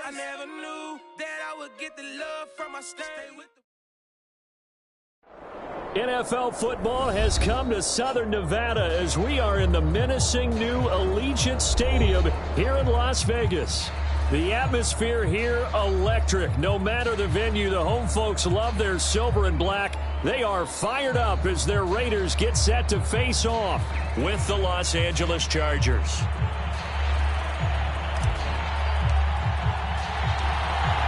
I never knew that I would get the love from my stay with the NFL football has come to Southern Nevada as we are in the menacing new Allegiant Stadium here in Las Vegas. The atmosphere here, electric. No matter the venue, the home folks love their silver and black. They are fired up as their Raiders get set to face off with the Los Angeles Chargers.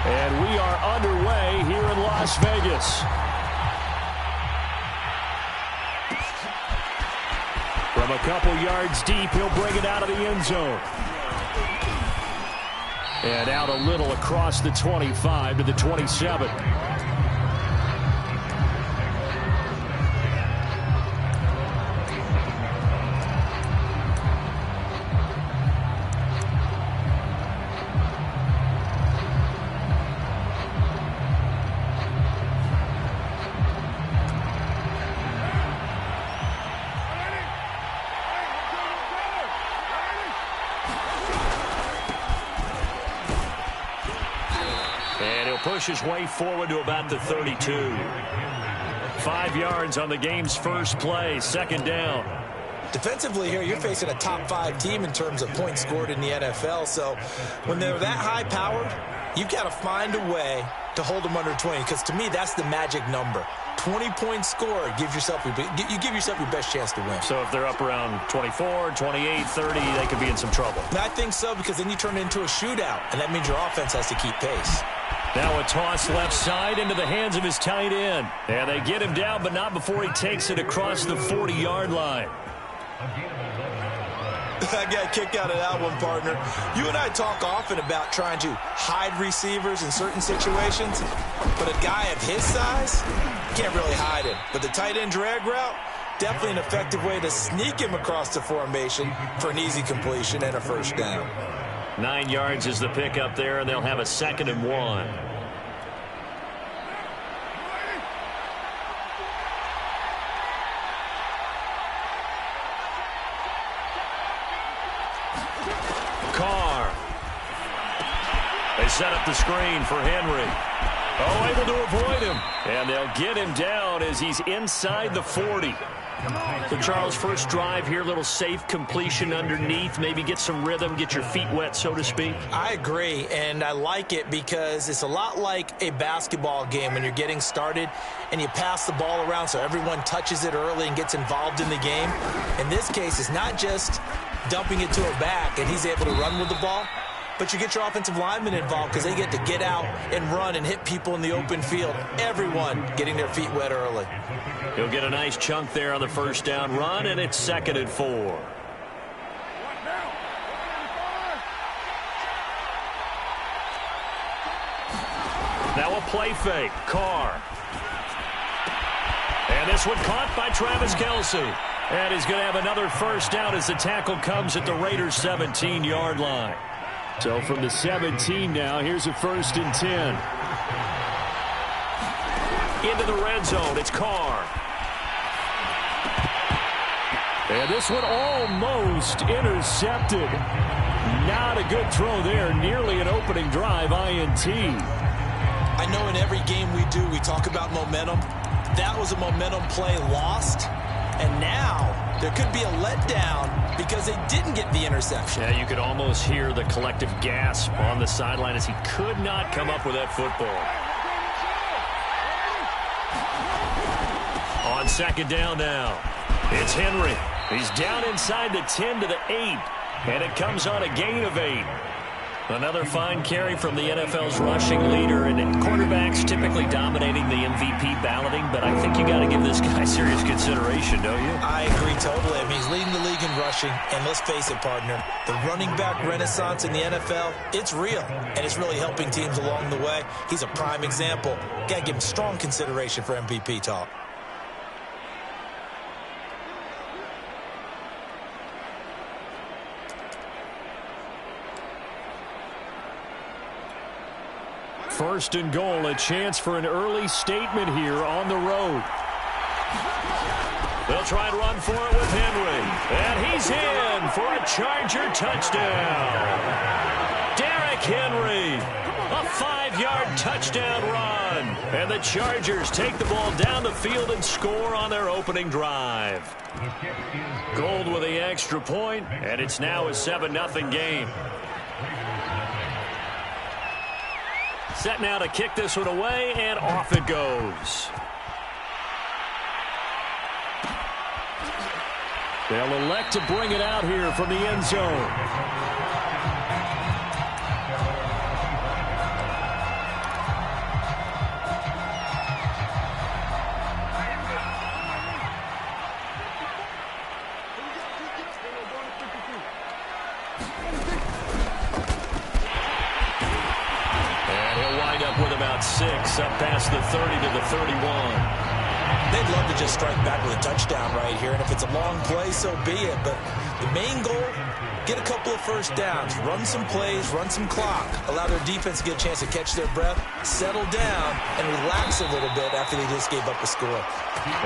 And we are underway here in Las Vegas. From a couple yards deep, he'll bring it out of the end zone. And out a little across the 25 to the 27. Push his way forward to about the 32. 5 yards on the game's first play, second down. Defensively here, you're facing a top 5 team in terms of points scored in the NFL. So when they're that high-powered, you've got to find a way to hold them under 20. Because to me, that's the magic number. 20-point score, you give yourself your best chance to win. So if they're up around 24, 28, 30, they could be in some trouble. And I think so, because then you turn it into a shootout, and that means your offense has to keep pace. Now a toss left side into the hands of his tight end. And they get him down, but not before he takes it across the 40-yard line. I got kicked out of that one, partner. You and I talk often about trying to hide receivers in certain situations, but a guy of his size can't really hide him. But the tight end drag route, definitely an effective way to sneak him across the formation for an easy completion and a first down. 9 yards is the pickup there, and they'll have a 2nd and 1. Carr. They set up the screen for Henry. Oh, able to avoid him. And they'll get him down as he's inside the 40. So, Charles, first drive here, little safe completion underneath, maybe get some rhythm, get your feet wet, so to speak. I agree, and I like it because it's a lot like a basketball game when you're getting started and you pass the ball around so everyone touches it early and gets involved in the game. In this case, it's not just dumping it to a back and he's able to run with the ball, but you get your offensive linemen involved because they get to get out and run and hit people in the open field. Everyone getting their feet wet early. He'll get a nice chunk there on the first down run, and it's 2nd and 4. Now a play fake. Carr. And this one caught by Travis Kelce. And he's going to have another first down as the tackle comes at the Raiders' 17-yard line. So from the 17 now, here's a 1st and 10. Into the red zone, it's Carr. And this one almost intercepted. Not a good throw there. Nearly an opening drive, INT. I know in every game we do, we talk about momentum. That was a momentum play lost. And now there could be a letdown because they didn't get the interception. Yeah, you could almost hear the collective gasp on the sideline as he could not come up with that football. On 2nd down now, it's Henry. He's down inside the 10 to the 8, and it comes on a gain of 8. Another fine carry from the NFL's rushing leader, and quarterbacks typically dominating the MVP balloting, but I think you got to give this guy serious consideration, don't you? I agree totally. I mean, he's leading the league in rushing, and let's face it, partner, the running back renaissance in the NFL, it's real, and it's really helping teams along the way. He's a prime example. Got to give him strong consideration for MVP talk. First and goal, a chance for an early statement here on the road. They'll try and run for it with Henry. And he's in for a Charger touchdown. Derrick Henry A 5-yard touchdown run. And the Chargers take the ball down the field and score on their opening drive. Gold with the extra point, and it's now a 7-0 game. Set now to kick this one away, and off it goes. They'll elect to bring it out here from the end zone. With about 6 up past the 30 to the 31. They'd love to just strike back with a touchdown right here, and if it's a long play, so be it. But the main goal, get a couple of first downs, run some plays, run some clock, allow their defense to get a chance to catch their breath, settle down, and relax a little bit after they just gave up a score.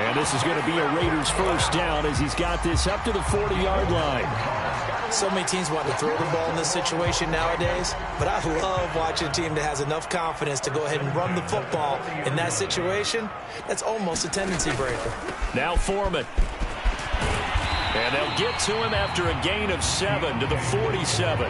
And this is going to be a Raiders first down as he's got this up to the 40-yard line. So many teams want to throw the ball in this situation nowadays, but I love watching a team that has enough confidence to go ahead and run the football in that situation. That's almost a tendency breaker. Now Foreman. And they'll get to him after a gain of 7 to the 47.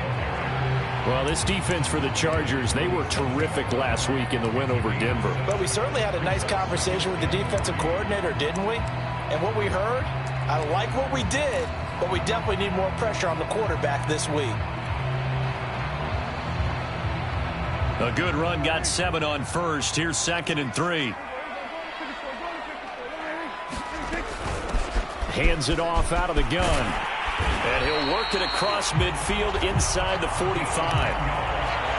Well, this defense for the Chargers, they were terrific last week in the win over Denver. But we certainly had a nice conversation with the defensive coordinator, didn't we? And what we heard, I like what we did, but we definitely need more pressure on the quarterback this week. A good run, got 7 on first. Here's 2nd and 3. Hands it off out of the gun. And he'll work it across midfield inside the 45.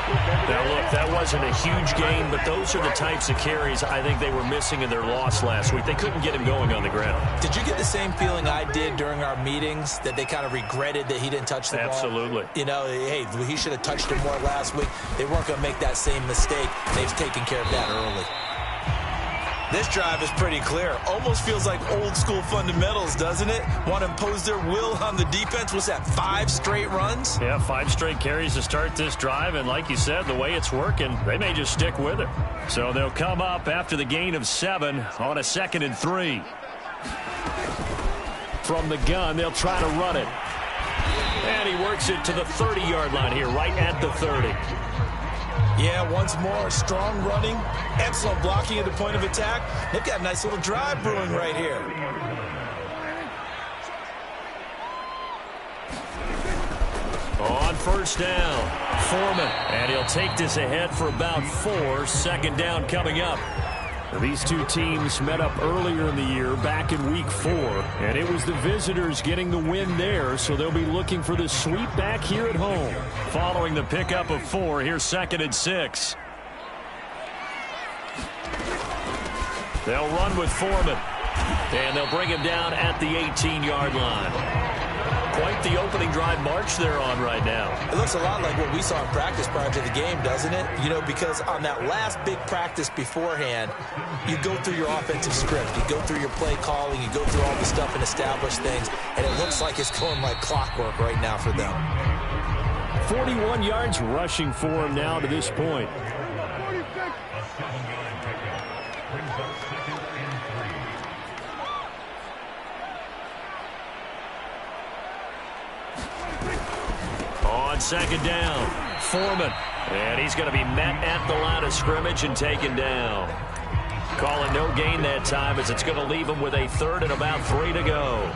Now, look, that wasn't a huge gain, but those are the types of carries I think they were missing in their loss last week. They couldn't get him going on the ground. Did you get the same feeling I did during our meetings, that they kind of regretted that he didn't touch the ball? Absolutely. You know, hey, he should have touched it more last week. They weren't going to make that same mistake. They've taken care of that early. This drive is pretty clear. Almost feels like old school fundamentals, doesn't it? Want to impose their will on the defense. What's that, 5 straight runs? Yeah, 5 straight carries to start this drive. And like you said, the way it's working, they may just stick with it. So they'll come up after the gain of 7 on a 2nd and 3. From the gun, they'll try to run it. And he works it to the 30-yard line here, right at the 30. Yeah, once more, strong running, excellent blocking at the point of attack. They've got a nice little drive brewing right here. On first down, Foreman. And he'll take this ahead for about 4. 2nd down coming up. These two teams met up earlier in the year, back in week 4, and it was the visitors getting the win there, so they'll be looking for the sweep back here at home. Following the pickup of 4, here's 2nd and 6. They'll run with Foreman, and they'll bring him down at the 18-yard line. Quite the opening drive march they're on right now. It looks a lot like what we saw in practice prior to the game, doesn't it? You know, because on that last big practice beforehand, you go through your offensive script. You go through your play calling. You go through all the stuff and establish things. And it looks like it's going like clockwork right now for them. 41 yards rushing for him now to this point. On 2nd down, Foreman. And he's going to be met at the line of scrimmage and taken down. Calling no gain that time as it's going to leave him with a 3rd and about 3 to go.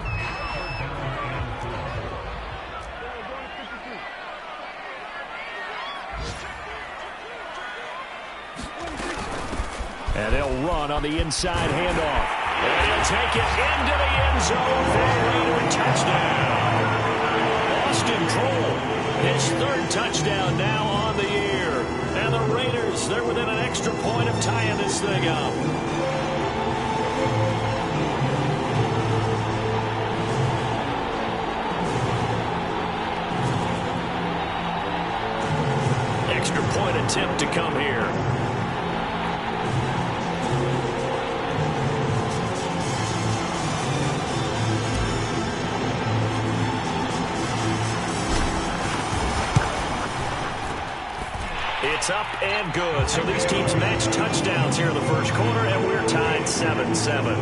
And they'll run on the inside handoff. And he'll take it into the end zone for a Raider touchdown. Austin Cole, his 3rd touchdown now on the year. And the Raiders, they're within an extra point of tying this thing up. Extra point attempt to come here. It's It's up and good. So these teams match touchdowns here in the first quarter, and we're tied 7-7.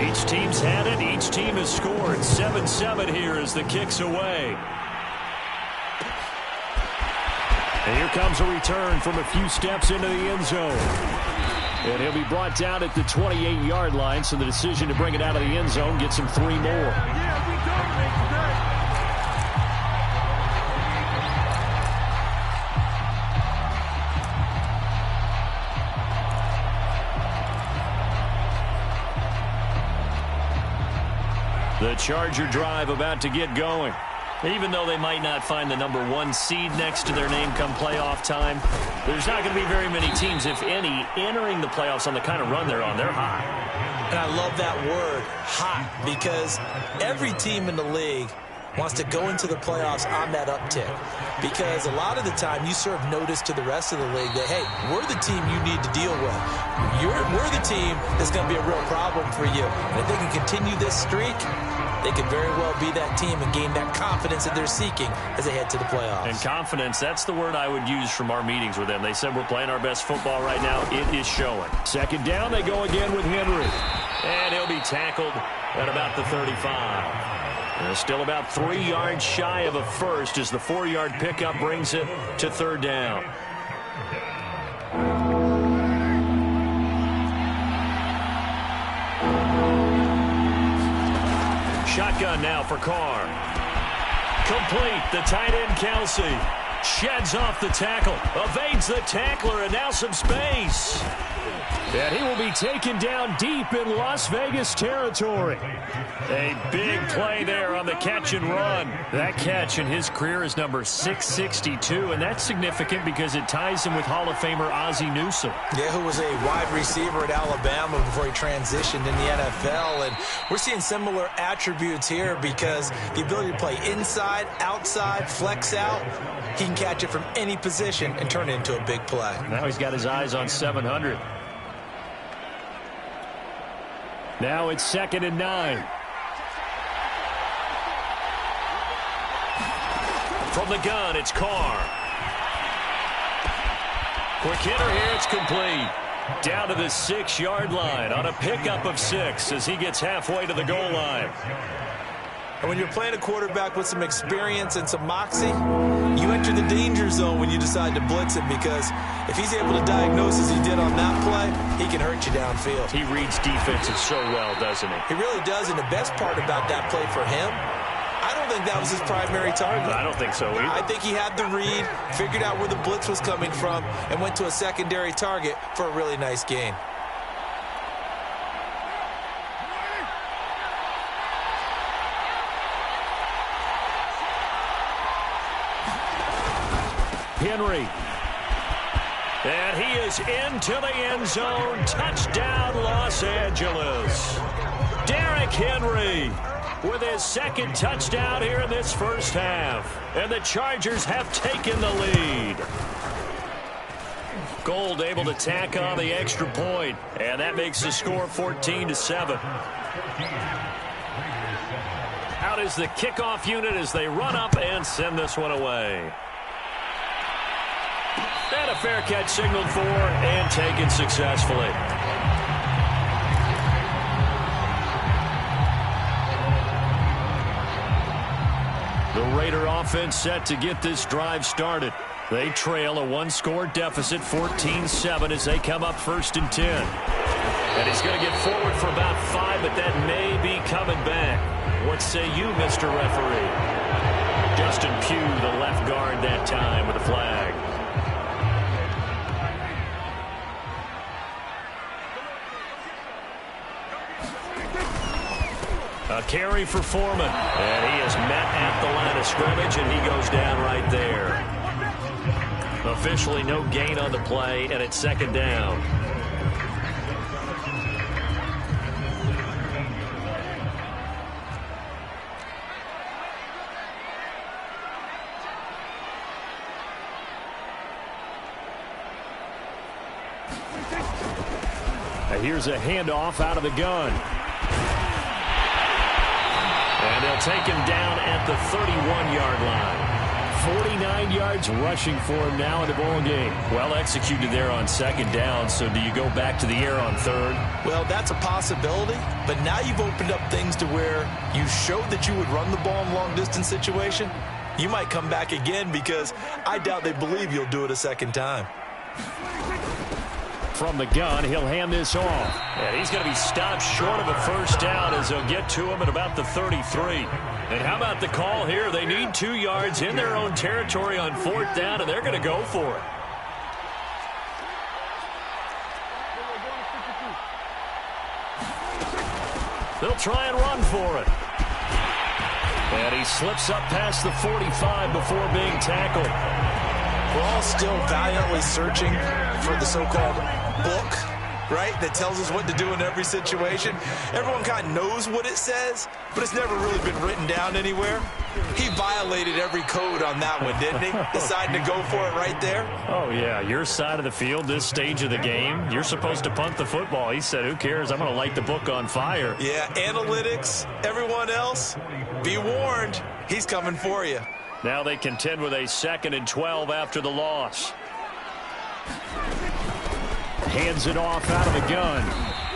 Each team's had it. Each team has scored. 7-7 here as the kick's away. And here comes a return from a few steps into the end zone. And he'll be brought down at the 28-yard line, so the decision to bring it out of the end zone gets him 3 more. The Charger drive about to get going. Even though they might not find the number 1 seed next to their name come playoff time, there's not going to be very many teams, if any, entering the playoffs on the kind of run they're on. They're hot. And I love that word, hot, because every team in the league wants to go into the playoffs on that uptick. Because a lot of the time you serve notice to the rest of the league that, hey, we're the team you need to deal with. We're the team that's going to be a real problem for you. And if they can continue this streak, they could very well be that team and gain that confidence that they're seeking as they head to the playoffs. And confidence, that's the word I would use from our meetings with them. They said we're playing our best football right now. It is showing. Second down, they go again with Henry. And he'll be tackled at about the 35. And still about 3 yards shy of a first as the 4-yard pickup brings it to third down. Shotgun now for Carr. Complete. The tight end, Kelsey. Sheds off the tackle. Evades the tackler, and now some space. And he will be taken down deep in Las Vegas territory. A big play there on the catch and run. That catch in his career is number 662, and that's significant because it ties him with Hall of Famer Ozzie Newsome. Yeah, who was a wide receiver at Alabama before he transitioned in the NFL. And we're seeing similar attributes here because the ability to play inside, outside, flex out, he can catch it from any position and turn it into a big play. Now he's got his eyes on 700. Now it's 2nd and 9. From the gun, it's Carr. Quick hitter here, it's complete. Down to the 6-yard line on a pickup of 6 as he gets halfway to the goal line. And when you're playing a quarterback with some experience and some moxie, you enter the danger zone when you decide to blitz him, because if he's able to diagnose as he did on that play, he can hurt you downfield. He reads defenses so well, doesn't he? He really does, and the best part about that play for him, I don't think that was his primary target. I don't think so either. I think he had the read, figured out where the blitz was coming from, and went to a secondary target for a really nice gain. Henry. And he is into the end zone. Touchdown, Los Angeles. Derrick Henry with his 2nd touchdown here in this first half. And the Chargers have taken the lead. Gold able to tack on the extra point, and that makes the score 14-7. Out is the kickoff unit as they run up and send this one away. And a fair catch signaled for and taken successfully. The Raider offense set to get this drive started. They trail a 1-score deficit, 14-7, as they come up 1st and 10. And he's going to get forward for about 5, but that may be coming back. What say you, Mr. Referee? Justin Pugh, the left guard that time with a flag. A carry for Foreman. And he is met at the line of scrimmage, and he goes down right there. Officially no gain on the play, and it's 2nd down. here's a handoff out of the gun. And they'll take him down at the 31-yard line. 49 yards rushing for him now in the ball game. Well executed there on second down. So do you go back to the air on third? Well, that's a possibility. But now you've opened up things to where you showed that you would run the ball in long-distance situation. You might come back again because I doubt they believe you'll do it a second time. From the gun, he'll hand this off. And he's going to be stopped short of a first down as they'll get to him at about the 33. And how about the call here? They need 2 yards in their own territory on fourth down, and they're going to go for it. They'll try and run for it. And he slips up past the 45 before being tackled. We're all still valiantly searching for the so-called book, right, that tells us what to do in every situation. Everyone kind of knows what it says, but it's never really been written down anywhere. He violated every code on that one, didn't he? Deciding to go for it right there. Oh, yeah, your side of the field, this stage of the game, you're supposed to punt the football. He said, who cares? I'm going to light the book on fire. Yeah, analytics, everyone else, be warned, he's coming for you. Now they contend with a 2nd and 12 after the loss. Hands it off out of the gun.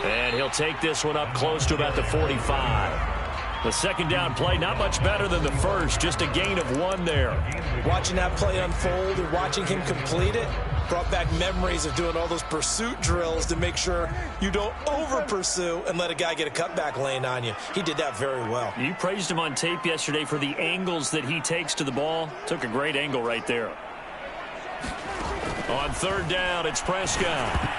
And he'll take this one up close to about the 45. The second down play, not much better than the first, just a gain of 1 there. Watching that play unfold and watching him complete it brought back memories of doing all those pursuit drills to make sure you don't over-pursue and let a guy get a cutback lane on you. He did that very well. You praised him on tape yesterday for the angles that he takes to the ball. Took a great angle right there. On third down, it's Prescott.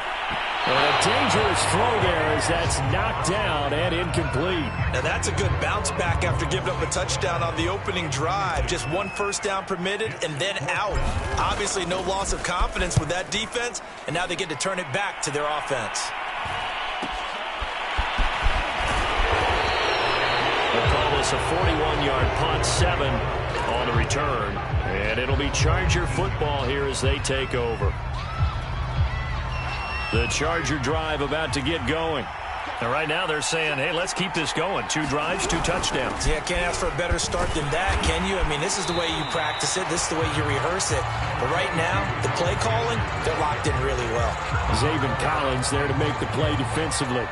And a dangerous throw there as that's knocked down and incomplete. Now that's a good bounce back after giving up a touchdown on the opening drive. Just 1 first down permitted and then out. Obviously no loss of confidence with that defense, and now they get to turn it back to their offense. They'll call this a 41-yard punt, 7 on the return. And it'll be Charger football here as they take over. The Charger drive about to get going. And right now they're saying, hey, let's keep this going. 2 drives, 2 touchdowns. Yeah, can't ask for a better start than that, can you? I mean, this is the way you practice it. This is the way you rehearse it. But right now, the play calling, they're locked in really well. Zaven Collins there to make the play defensively.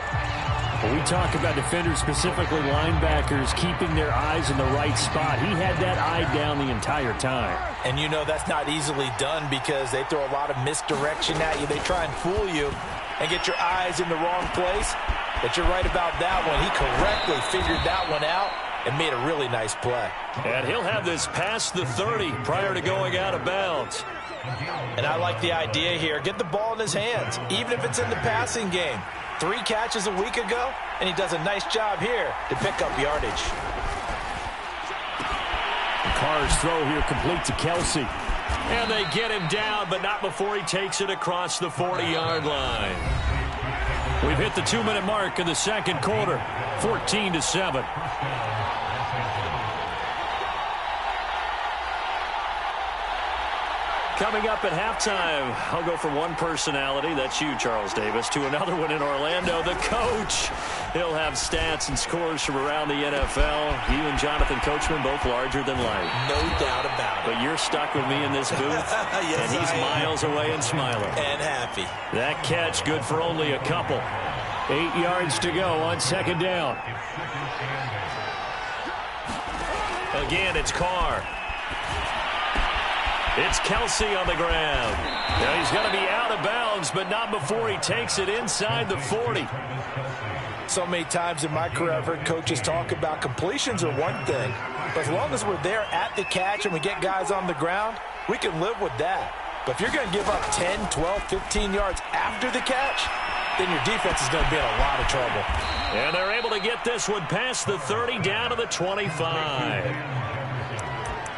When we talk about defenders, specifically linebackers, keeping their eyes in the right spot, he had that eye down the entire time. And you know that's not easily done because they throw a lot of misdirection at you. They try and fool you and get your eyes in the wrong place. But you're right about that one. He correctly figured that one out and made a really nice play. And he'll have this past the 30 prior to going out of bounds. And I like the idea here. Get the ball in his hands, even if it's in the passing game. 3 catches a week ago, and he does a nice job here to pick up yardage. Carr's throw here complete to Kelsey. And they get him down, but not before he takes it across the 40-yard line. We've hit the 2-minute mark in the second quarter, 14-7. Coming up at halftime, I'll go from one personality, that's you, Charles Davis, to another one in Orlando, the coach. He'll have stats and scores from around the NFL. You and Jonathan Coachman, both larger than life. No doubt about it. But you're stuck with me in this booth, yes, and he's miles away and smiling. And happy. That catch good for only a couple. 8 yards to go on second down. Again, it's Carr. It's Kelsey on the ground. Now he's going to be out of bounds, but not before he takes it inside the 40. So many times in my career I've heard coaches talk about completions are one thing, but as long as we're there at the catch and we get guys on the ground, we can live with that. But if you're going to give up 10, 12, 15 yards after the catch, then your defense is going to be in a lot of trouble. And they're able to get this one past the 30 down to the 25.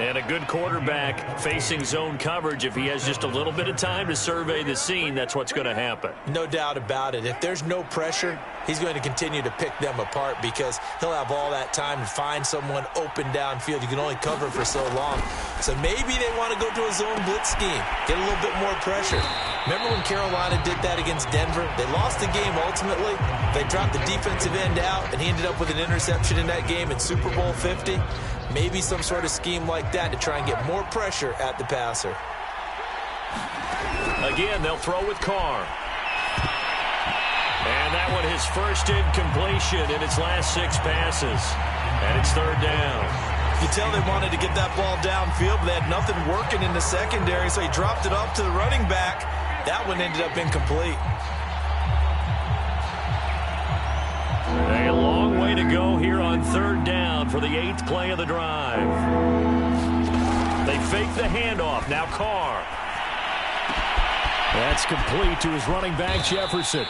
And a good quarterback facing zone coverage, if he has just a little bit of time to survey the scene, that's what's going to happen. No doubt about it. If there's no pressure, he's going to continue to pick them apart because he'll have all that time to find someone open downfield. You can only cover for so long. So maybe they want to go to a zone blitz scheme, get a little bit more pressure. Remember when Carolina did that against Denver? They lost the game ultimately. They dropped the defensive end out, and he ended up with an interception in that game in Super Bowl 50. Maybe some sort of scheme like that to try and get more pressure at the passer. Again, they'll throw with Carr. And that one his first incompletion in its last 6 passes. And it's 3rd down. You tell they wanted to get that ball downfield, but they had nothing working in the secondary, so he dropped it off to the running back. That one ended up incomplete. A long way to go here on 3rd down for the 8th play of the drive. They fake the handoff. Now Carr. That's complete to his running back, Jefferson.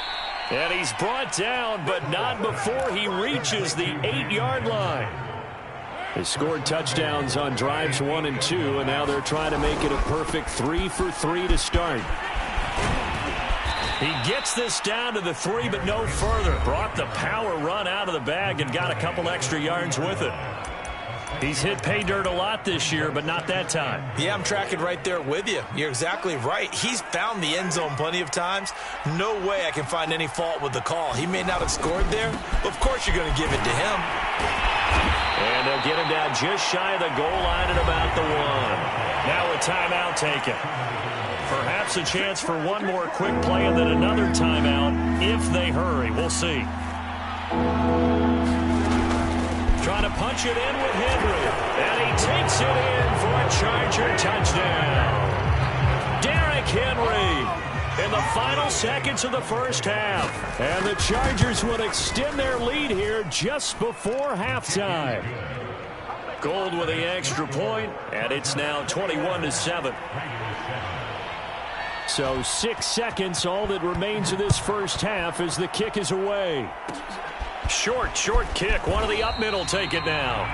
And he's brought down, but not before he reaches the 8-yard line. They scored touchdowns on drives 1 and 2, and now they're trying to make it a perfect 3 for 3 to start. He gets this down to the 3, but no further. Brought the power run out of the bag and got a couple extra yards with it. He's hit pay dirt a lot this year, but not that time. Yeah, I'm tracking right there with you. You're exactly right. He's found the end zone plenty of times. No way I can find any fault with the call. He may not have scored there, but of course you're going to give it to him. And they'll get him down just shy of the goal line at about the 1. Now a timeout taken. Perhaps a chance for one more quick play and then another timeout if they hurry. We'll see. Trying to punch it in with Henry. And he takes it in for a Charger touchdown. Derrick Henry in the final seconds of the first half. And the Chargers would extend their lead here just before halftime. Gold with the extra point, and it's now 21-7. So 6 seconds, all that remains of this first half as the kick is away. Short kick. One of the up middle take it now.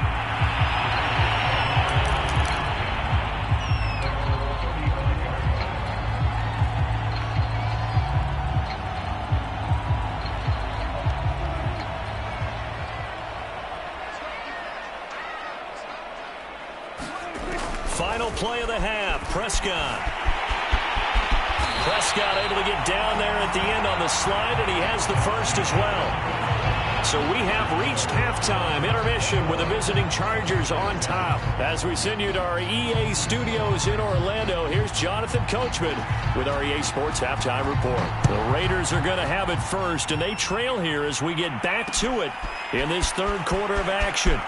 Final play of the half. Prescott able to get down there at the end on the slide, and he has the first as well. So we have reached halftime. Intermission with the visiting Chargers on top. As we send you to our EA studios in Orlando, here's Jonathan Coachman with our EA Sports Halftime Report. The Raiders are going to have it first, and they trail here as we get back to it in this 3rd quarter of action.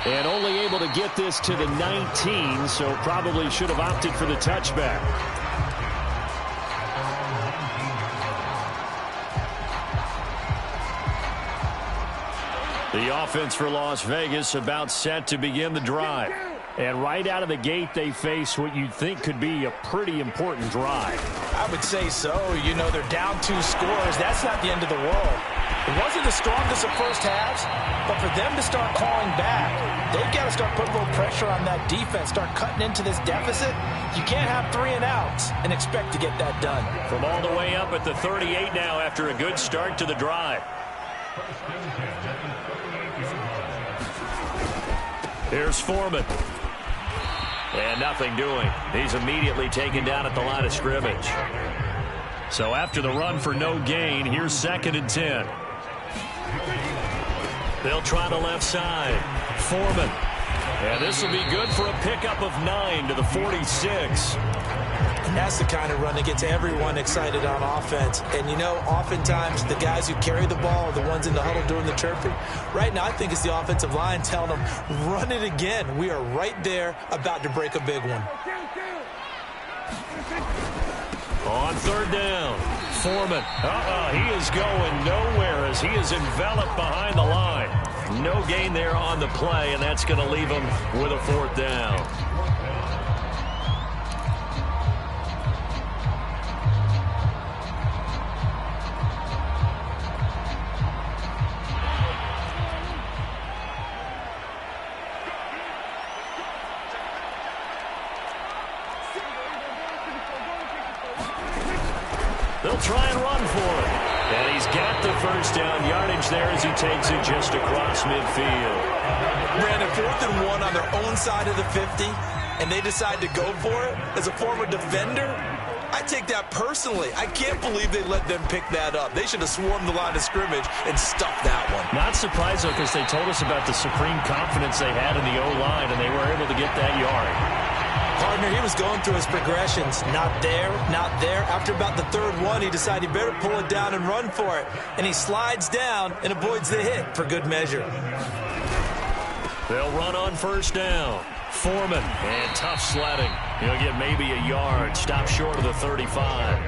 And only able to get this to the 19, so probably should have opted for the touchback. The offense for Las Vegas about set to begin the drive. And right out of the gate, they face what you'd think could be a pretty important drive. I would say so. You know, they're down 2 scores. That's not the end of the world. It wasn't the strongest of first halves, but for them to start calling back, they've got to start putting a little pressure on that defense, start cutting into this deficit. You can't have 3 and outs and expect to get that done. From all the way up at the 38 now after a good start to the drive. Here's Foreman. And nothing doing. He's immediately taken down at the line of scrimmage. So after the run for no gain, here's 2nd and 10. They'll try the left side. Foreman. And this will be good for a pickup of 9 to the 46. And that's the kind of run that gets everyone excited on offense. And, you know, oftentimes the guys who carry the ball are the ones in the huddle doing the chirping. Right now, I think it's the offensive line telling them, run it again. We are right there about to break a big one. On 3rd down, Foreman. He is going nowhere as he is enveloped behind the line. No gain there on the play, and that's going to leave him with a 4th down. first down. Yardage there as he takes it just across midfield. Brandon, 4th and 1 on their own side of the 50, and they decide to go for it as a former defender. I take that personally. I can't believe they let them pick that up. They should have swarmed the line of scrimmage and stuffed that one. Not surprised, though, because they told us about the supreme confidence they had in the O-line, and they were able to get that yard. Partner, he was going through his progressions. Not there, not there. After about the 3rd one, he decided he better pull it down and run for it. And he slides down and avoids the hit for good measure. They'll run on first down. Foreman, and tough sledding. He'll get maybe a yard. Stop short of the 35.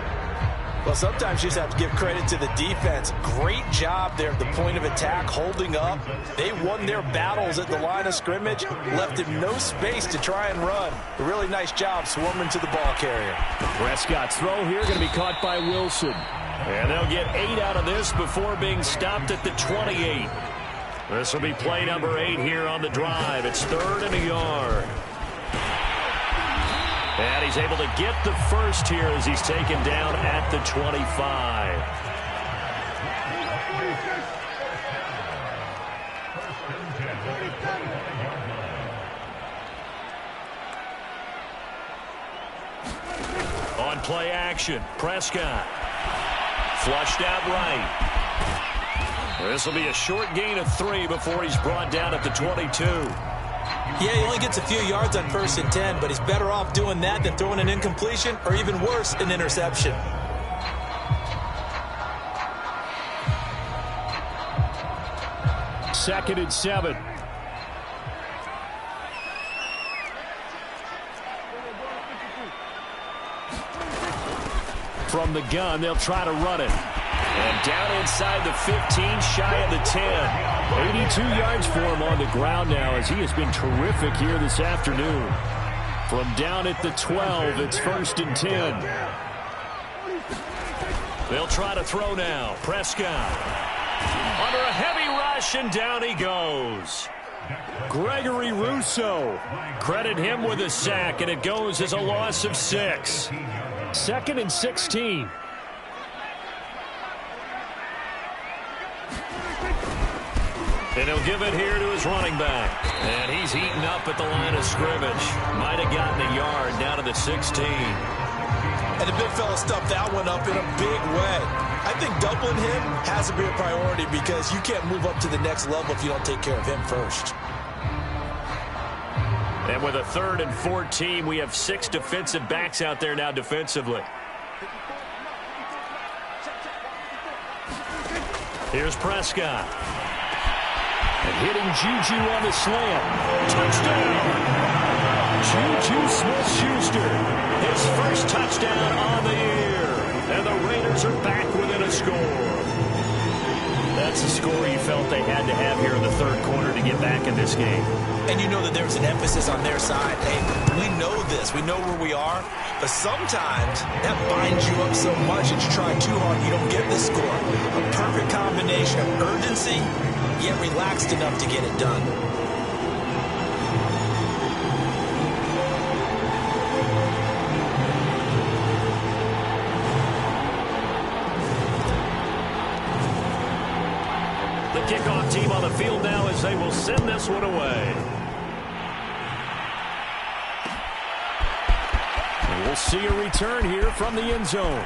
Well, sometimes you just have to give credit to the defense. Great job there at the point of attack, holding up. They won their battles at the line of scrimmage, left him no space to try and run. A really nice job swarming to the ball carrier. Prescott's throw here going to be caught by Wilson. And they'll get 8 out of this before being stopped at the 28. This will be play number 8 here on the drive. It's 3rd and a yard. And he's able to get the first here as he's taken down at the 25. On play action, Prescott. Flushed out right. This will be a short gain of 3 before he's brought down at the 22. Yeah, he only gets a few yards on 1st and 10, but he's better off doing that than throwing an incompletion or even worse, an interception. Second and 7. From the gun, they'll try to run it. And down inside the 15, shy of the 10. 82 yards for him on the ground now as he has been terrific here this afternoon. From down at the 12, it's 1st and 10. They'll try to throw now. Prescott under a heavy rush, and down he goes. Gregory Rousseau. Credit him with a sack, and it goes as a loss of 6. 2nd and 16. And he'll give it here to his running back. And he's eaten up at the line of scrimmage. Might have gotten a yard down to the 16. And the big fella stuffed that one up in a big way. I think doubling him has to be a priority because you can't move up to the next level if you don't take care of him first. And with a 3rd and 14, we have 6 defensive backs out there now defensively. Here's Prescott. And hitting Juju on the slant. Touchdown! Juju Smith-Schuster. His first touchdown on the year. And the Raiders are back within a score. That's the score you felt they had to have here in the 3rd quarter to get back in this game. And you know that there's an emphasis on their side. Hey, we know this. We know where we are. But sometimes that binds you up so much that you try too hard, you don't get the score. A perfect combination of urgency, yet relaxed enough to get it done. The kickoff team on the field now as they will send this one away. And we'll see a return here from the end zone.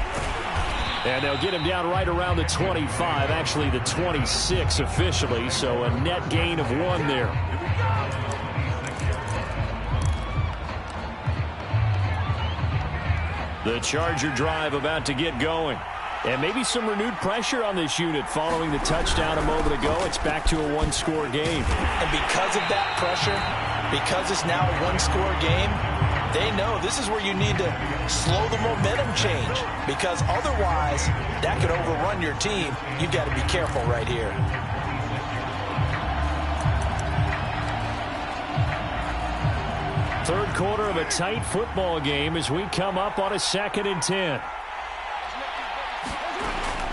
And they'll get him down right around the 25, actually the 26 officially, so a net gain of 1 there. The Charger drive about to get going. And maybe some renewed pressure on this unit following the touchdown a moment ago. It's back to a 1-score game. And because of that pressure, because it's now a 1-score game, they know this is where you need to slow the momentum change. Because otherwise, that could overrun your team. You've got to be careful right here. Third quarter of a tight football game as we come up on a 2nd and 10.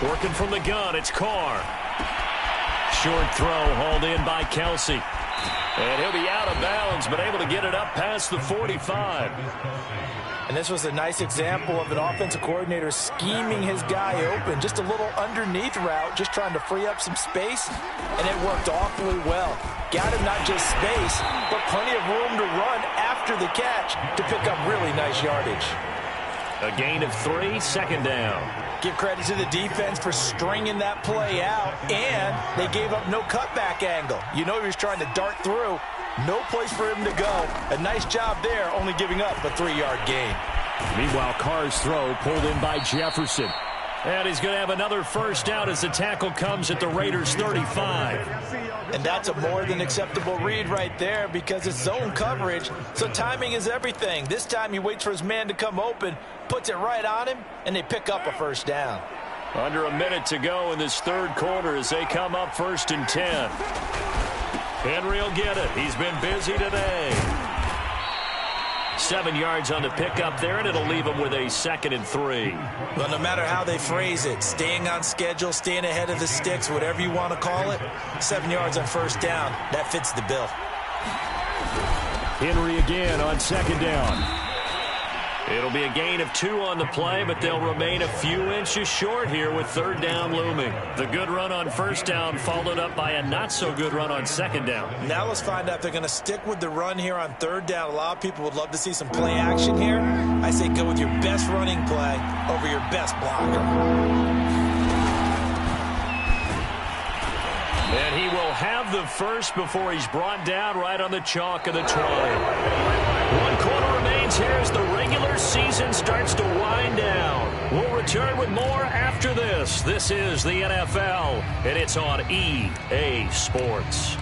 Working from the gun, it's Carr. Short throw hauled in by Kelsey. And he'll be out of bounds, but able to get it up past the 45. And this was a nice example of an offensive coordinator scheming his guy open. Just a little underneath route, just trying to free up some space, and it worked awfully well. Got him not just space, but plenty of room to run after the catch to pick up really nice yardage. A gain of 3, second down. Give credit to the defense for stringing that play out, and they gave up no cutback angle. You know he was trying to dart through. No place for him to go. A nice job there, only giving up a 3-yard gain. Meanwhile, Carr's throw pulled in by Jefferson. And he's going to have another first down as the tackle comes at the Raiders' 35. And that's a more than acceptable read right there because it's zone coverage, so timing is everything. This time he waits for his man to come open, puts it right on him, and they pick up a first down. Under a minute to go in this third quarter as they come up 1st and 10. Henry will get it. He's been busy today. 7 yards on the pickup there, and it'll leave him with a 2nd and 3. Well, no matter how they phrase it, staying on schedule, staying ahead of the sticks, whatever you want to call it, 7 yards on first down, that fits the bill. Henry again on 2nd down. It'll be a gain of 2 on the play, but they'll remain a few inches short here with 3rd down looming. The good run on 1st down followed up by a not-so-good run on 2nd down. Now let's find out if they're going to stick with the run here on 3rd down. A lot of people would love to see some play action here. I say go with your best running play over your best blocker. And he will have the first before he's brought down right on the chalk of the 20. 1 quarter remains here as the regular season starts to wind down. We'll return with more after this. This is the NFL, and it's on EA Sports.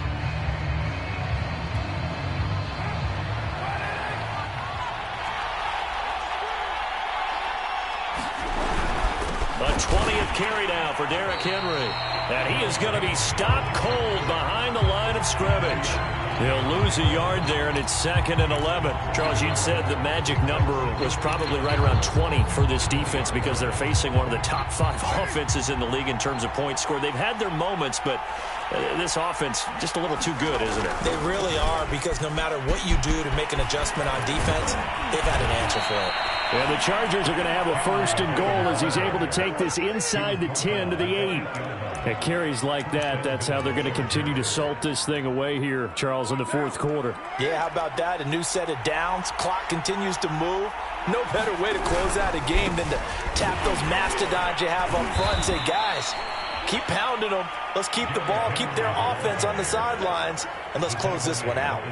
A 20th carry now for Derrick Henry. And he is going to be stopped cold behind the line of scrimmage. They'll lose a yard there, and it's 2nd and 11. Charles, you'd said the magic number was probably right around 20 for this defense because they're facing one of the top 5 offenses in the league in terms of points scored. They've had their moments, but this offense just a little too good, isn't it? They really are, because no matter what you do to make an adjustment on defense, they've had an answer for it. And the Chargers are going to have a 1st and goal as he's able to take this inside the 10 to the 8. At carries like that, that's how they're going to continue to salt this thing away here, Charles, in the 4th quarter. Yeah, how about that? A new set of downs. Clock continues to move. No better way to close out a game than to tap those mastodons you have up front and say, guys, keep pounding them. Let's keep the ball, keep their offense on the sidelines, and let's close this one out.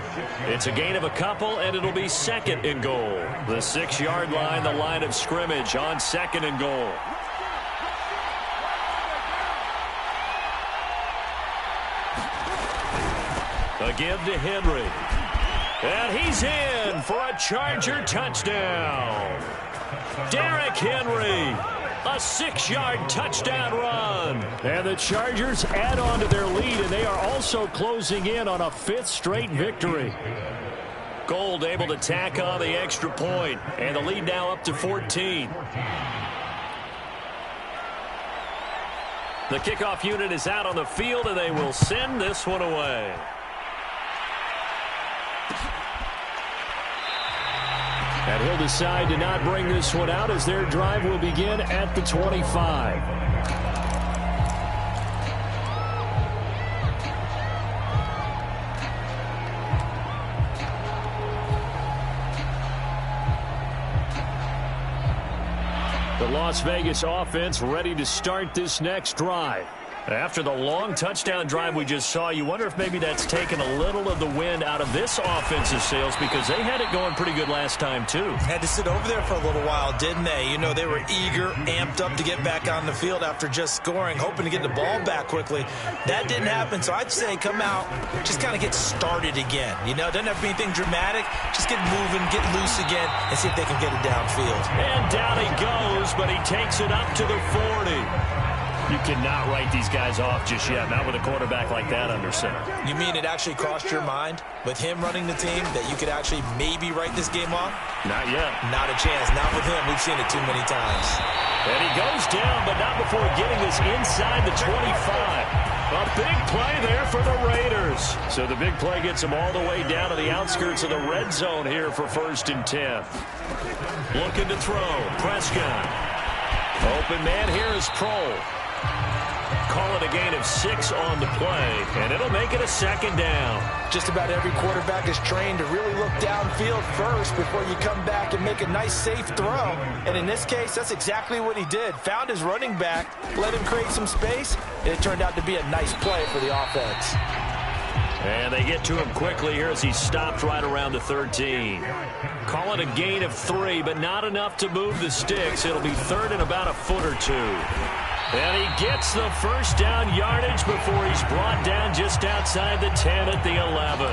It's a gain of a couple, and it'll be 2nd and goal. The 6-yard line, the line of scrimmage on 2nd and goal. A give to Henry. And he's in for a Charger touchdown. Derrick Henry, a 6-yard touchdown run. And the Chargers add on to their lead, and they are also closing in on a 5th straight victory. Gold able to tack on the extra point, and the lead now up to 14. The kickoff unit is out on the field, and they will send this one away. And he'll decide to not bring this one out as their drive will begin at the 25. The Las Vegas offense ready to start this next drive. After the long touchdown drive we just saw, you wonder if maybe that's taken a little of the wind out of this offensive sails, because they had it going pretty good last time, too. Had to sit over there for a little while, didn't they? You know, they were eager, amped up to get back on the field after just scoring, hoping to get the ball back quickly. That didn't happen, so I'd say come out, just kind of get started again. You know, doesn't have to be anything dramatic. Just get moving, get loose again, and see if they can get it downfield. And down he goes, but he takes it up to the 40. You cannot write these guys off just yet, not with a quarterback like that under center. You mean it actually crossed your mind with him running the team that you could actually maybe write this game off? Not yet. Not a chance. Not with him. We've seen it too many times. And he goes down, but not before getting this inside the 25. A big play there for the Raiders. So the big play gets them all the way down to the outskirts of the red zone here for 1st and 10. Looking to throw. Prescott. Open man here is Prohl. Call it a gain of 6 on the play, and it'll make it a 2nd down. Just about every quarterback is trained to really look downfield first before you come back and make a nice, safe throw. And in this case, that's exactly what he did. Found his running back, let him create some space, and it turned out to be a nice play for the offense. And they get to him quickly here as he stopped right around the 13. Call it a gain of 3, but not enough to move the sticks. It'll be 3rd and about a foot or 2. And he gets the 1st down yardage before he's brought down just outside the 10 at the 11.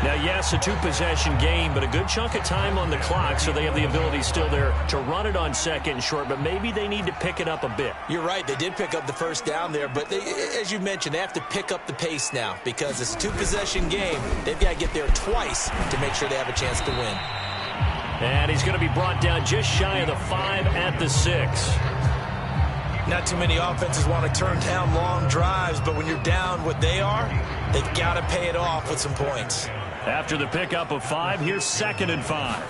Now, yes, a 2-possession game, but a good chunk of time on the clock, so they have the ability still there to run it on 2nd and short, but maybe they need to pick it up a bit. You're right. They did pick up the 1st down there, but as you mentioned, they have to pick up the pace now because it's a 2-possession game. They've got to get there twice to make sure they have a chance to win. And he's going to be brought down just shy of the 5 at the 6. Not too many offenses want to turn down long drives, but when you're down what they are, they've got to pay it off with some points. After the pickup of 5, here's 2nd and 5.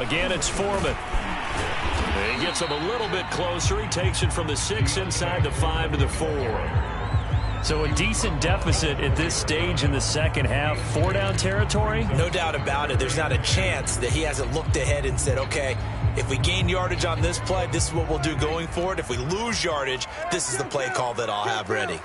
Again, it's Foreman. He gets him a little bit closer. He takes it from the 6 inside the 5 to the 4. So a decent deficit at this stage in the second half. 4-down territory? No doubt about it. There's not a chance that he hasn't looked ahead and said, okay, if we gain yardage on this play, this is what we'll do going forward. If we lose yardage, this is the play call that I'll have ready.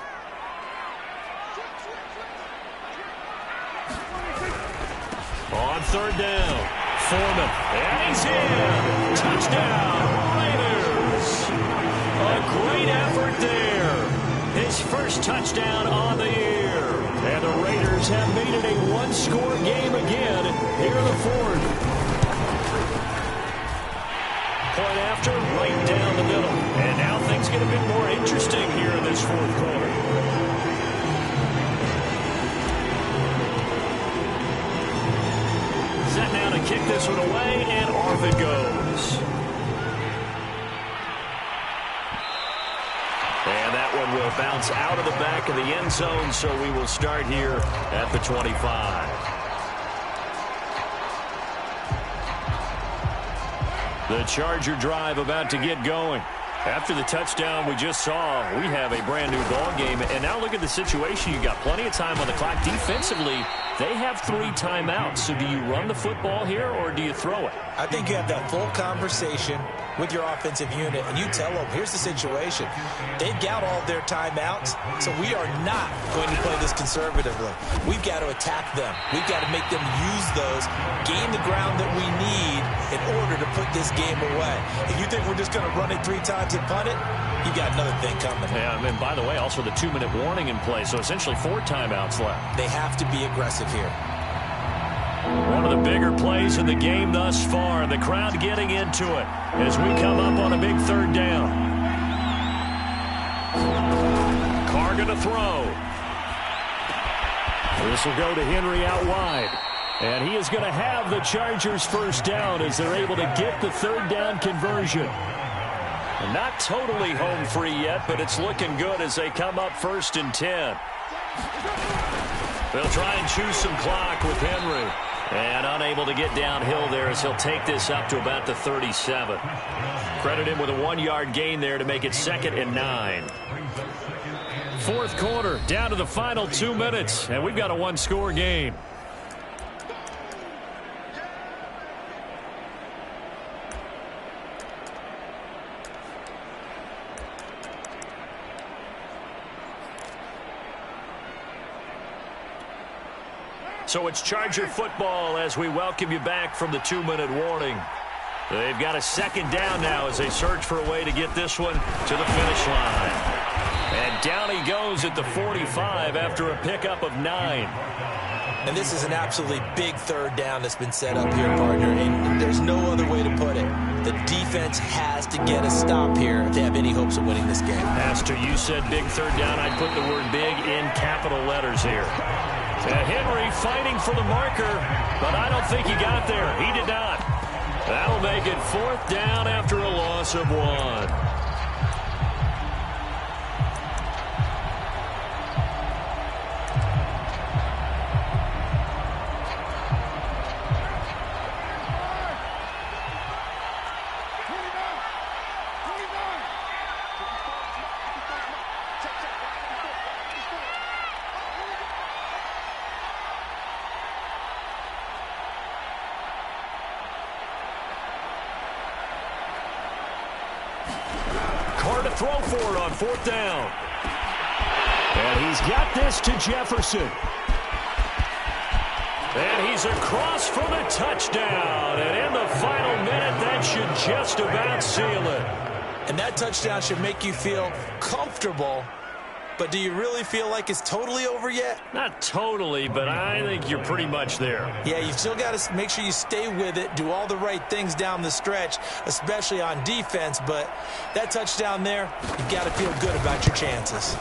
On 3rd down, Foreman. And he's in. Touchdown, Raiders. A great effort there. His first touchdown on the year. And the Raiders have made it a 1-score game again here in the 4th. Point after, right down the middle. And now things get a bit more interesting here in this 4th quarter. Set now to kick this one away, and off it goes. And that one will bounce out of the back of the end zone, so we will start here at the 25. The Charger drive about to get going. After the touchdown we just saw, we have a brand new ball game. And now look at the situation. You've got plenty of time on the clock. Defensively, they have 3 timeouts. So do you run the football here or do you throw it? I think you have that full conversation with your offensive unit, and you tell them, here's the situation. They've got all their timeouts, so we are not going to play this conservatively. We've got to attack them. We've got to make them use those, gain the ground that we need in order to put this game away. If you think we're just going to run it 3 times and punt it, you got another thing coming. Yeah, and by the way, also the 2-minute warning in play, so essentially 4 timeouts left. They have to be aggressive here. One of the bigger plays in the game thus far. The crowd getting into it as we come up on a big 3rd down. Carr going to throw. This will go to Henry out wide. And he is going to have the Chargers' 1st down as they're able to get the 3rd down conversion. And not totally home free yet, but it's looking good as they come up 1st and 10. They'll try and choose some clock with Henry. And unable to get downhill there as he'll take this up to about the 37. Credit him with a 1-yard gain there to make it 2nd and 9. 4th quarter, down to the final 2 minutes, and we've got a 1-score game. So it's Charger football as we welcome you back from the 2-minute warning. They've got a 2nd down now as they search for a way to get this one to the finish line. And down he goes at the 45 after a pickup of 9. And this is an absolutely big 3rd down that's been set up here, partner, and there's no other way to put it. The defense has to get a stop here if they have any hopes of winning this game. Pastor, you said big 3rd down. I'd put the word big in capital letters here. Henry fighting for the marker, but I don't think he got there. He did not. That'll make it 4th down after a loss of 1. throw for it on 4th down. And he's got this to Jefferson. And he's across for the touchdown. And in the final minute, that should just about seal it. And that touchdown should make you feel comfortable. But do you really feel like it's totally over yet? Not totally, but I think you're pretty much there. Yeah, you still got to make sure you stay with it, do all the right things down the stretch, especially on defense. But that touchdown there, you've got to feel good about your chances.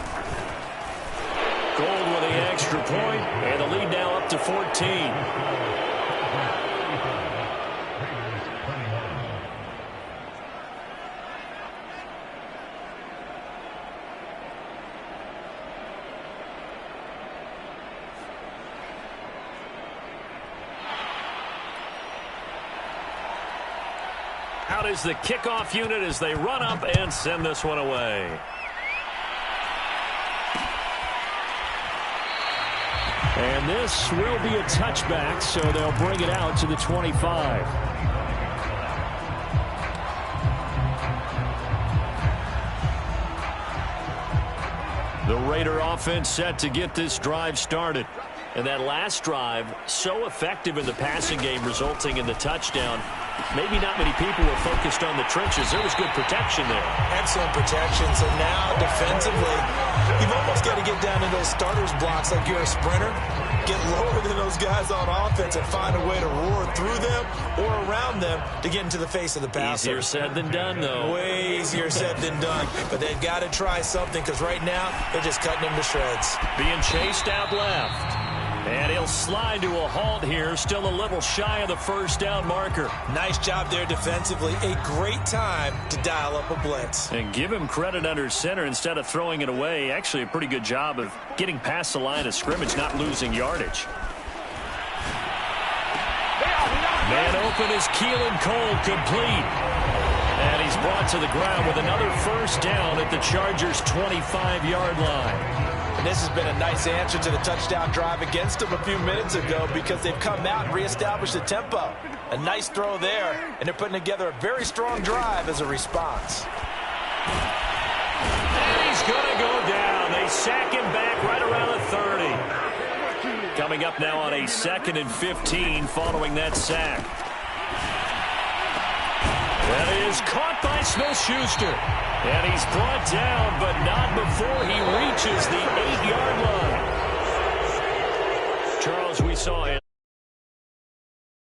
Gold with the extra point, and the lead now up to 14. Out is the kickoff unit as they run up and send this one away. And this will be a touchback, so they'll bring it out to the 25. The Raider offense set to get this drive started. And that last drive, so effective in the passing game, resulting in the touchdown. Maybe not many people were focused on the trenches. There was good protection there. Excellent protection. So now, defensively, you've almost got to get down to those starters blocks like you're a sprinter. Get lower than those guys on offense and find a way to roar through them or around them to get into the face of the passer. Easier said than done, though. Way easier said than done. But they've got to try something because right now, they're just cutting them to shreds. Being chased out left. And he'll slide to a halt here, still a little shy of the first down marker. Nice job there defensively. A great time to dial up a blitz. And give him credit under center instead of throwing it away. Actually a pretty good job of getting past the line of scrimmage, not losing yardage. Man open is Keelan Cole, complete. And he's brought to the ground with another first down at the Chargers' 25-yard line. And this has been a nice answer to the touchdown drive against them a few minutes ago because they've come out and reestablished the tempo. A nice throw there, and they're putting together a very strong drive as a response. And he's going to go down. They sack him back right around the 30. Coming up now on a 2nd and 15 following that sack. That is caught by Smith-Schuster. And he's brought down, but not before he reaches the 8-yard line. Charles, we saw it.